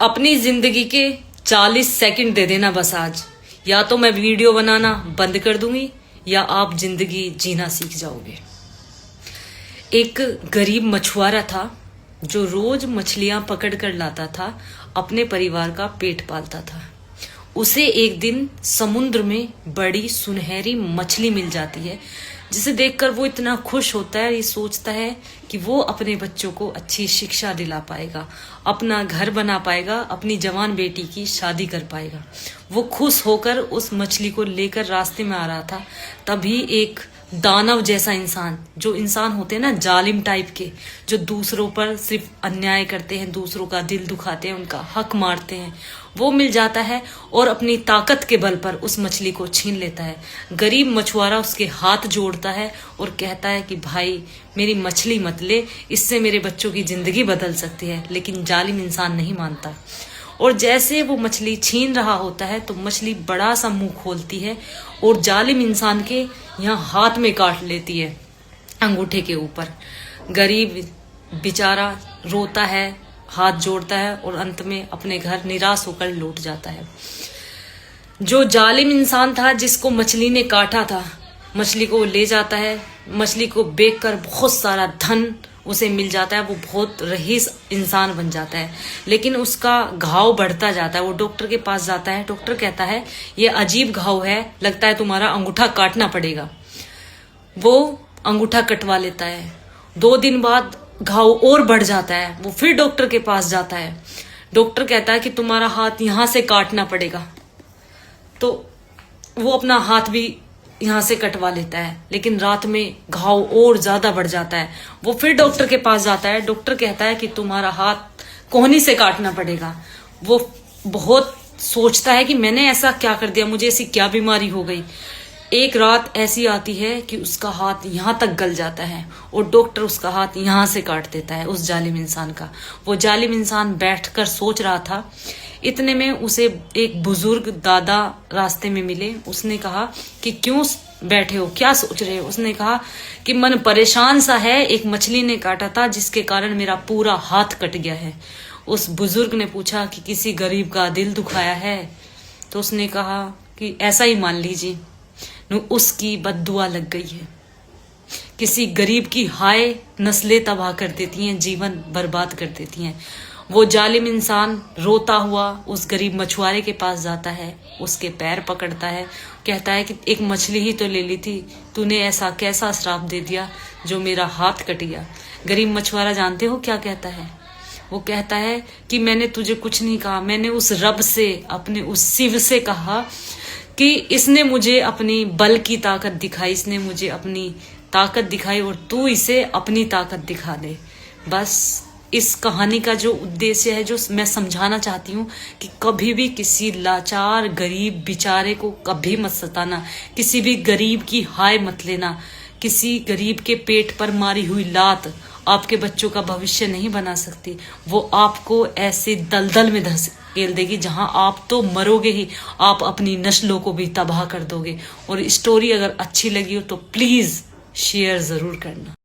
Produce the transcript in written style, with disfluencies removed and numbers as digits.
अपनी जिंदगी के 40 सेकंड दे देना बस आज। या तो मैं वीडियो बनाना बंद कर दूंगी या आप जिंदगी जीना सीख जाओगे। एक गरीब मछुआरा था जो रोज मछलियां पकड़ कर लाता था, अपने परिवार का पेट पालता था। उसे एक दिन समुद्र में बड़ी सुनहरी मछली मिल जाती है, जिसे देखकर वो इतना खुश होता है। ये सोचता है कि वो अपने बच्चों को अच्छी शिक्षा दिला पाएगा, अपना घर बना पाएगा, अपनी जवान बेटी की शादी कर पाएगा। वो खुश होकर उस मछली को लेकर रास्ते में आ रहा था, तभी एक दानव जैसा इंसान, जो इंसान होते हैं ना जालिम टाइप के, जो दूसरों पर सिर्फ अन्याय करते हैं, दूसरों का दिल दुखाते हैं, उनका हक मारते हैं, वो मिल जाता है और अपनी ताकत के बल पर उस मछली को छीन लेता है। गरीब मछुआरा उसके हाथ जोड़ता है और कहता है कि भाई मेरी मछली मत ले, इससे मेरे बच्चों की जिंदगी बदल सकती है। लेकिन जालिम इंसान नहीं मानता और जैसे वो मछली छीन रहा होता है तो मछली बड़ा सा मुंह खोलती है और जालिम इंसान के यहाँ हाथ में काट लेती है, अंगूठे के ऊपर। गरीब बेचारा रोता है, हाथ जोड़ता है और अंत में अपने घर निराश होकर लौट जाता है। जो जालिम इंसान था जिसको मछली ने काटा था, मछली को ले जाता है। मछली को बेचकर बहुत सारा धन उसे मिल जाता है, वो बहुत रईस इंसान बन जाता है। लेकिन उसका घाव बढ़ता जाता है। वो डॉक्टर के पास जाता है। डॉक्टर कहता है ये अजीब घाव है, लगता है तुम्हारा अंगूठा काटना पड़ेगा। वो अंगूठा कटवा लेता है। 2 दिन बाद घाव और बढ़ जाता है। वो फिर डॉक्टर के पास जाता है। डॉक्टर कहता है कि तुम्हारा हाथ यहां से काटना पड़ेगा। तो वो अपना हाथ भी यहां से कटवा लेता है, लेकिन रात में घाव और ज्यादा बढ़ जाता है। वो फिर डॉक्टर के पास जाता है। डॉक्टर कहता है कि तुम्हारा हाथ कोहनी से काटना पड़ेगा। वो बहुत सोचता है कि मैंने ऐसा क्या कर दिया, मुझे ऐसी क्या बीमारी हो गई। एक रात ऐसी आती है कि उसका हाथ यहां तक गल जाता है और डॉक्टर उसका हाथ यहां से काट देता है, उस जालिम इंसान का। वो जालिम इंसान बैठकर सोच रहा था। इतने में उसे एक बुजुर्ग दादा रास्ते में मिले। उसने कहा कि क्यों बैठे हो, क्या सोच रहे हो? उसने कहा कि मन परेशान सा है, एक मछली ने काटा था जिसके कारण मेरा पूरा हाथ कट गया है। उस बुजुर्ग ने पूछा कि किसी गरीब का दिल दुखाया है? तो उसने कहा कि ऐसा ही मान लीजिए, उसकी बद्दुआ लग गई है। किसी गरीब की हाय नस्लें तबाह कर देती हैं, जीवन बर्बाद कर देती हैं। वो जालिम इंसान रोता हुआ उस गरीब मछुआरे के पास जाता है, उसके पैर पकड़ता है, कहता है कि एक मछली ही तो ले ली थी, तूने ऐसा कैसा श्राप दे दिया जो मेरा हाथ कट गया। गरीब मछुआरा जानते हो क्या कहता है? वो कहता है कि मैंने तुझे कुछ नहीं कहा, मैंने उस रब से, अपने उस शिव से कहा कि इसने मुझे अपनी बल की ताकत दिखाई, इसने मुझे अपनी ताकत दिखाई और तू इसे अपनी ताकत दिखा दे। बस इस कहानी का जो उद्देश्य है, जो मैं समझाना चाहती हूँ कि कभी भी किसी लाचार गरीब बेचारे को कभी मत सताना, किसी भी गरीब की हाय मत लेना। किसी गरीब के पेट पर मारी हुई लात आपके बच्चों का भविष्य नहीं बना सकती। वो आपको ऐसे दलदल में धकेल देगी जहां आप तो मरोगे ही, आप अपनी नस्लों को भी तबाह कर दोगे। और स्टोरी अगर अच्छी लगी हो तो प्लीज शेयर जरूर करना।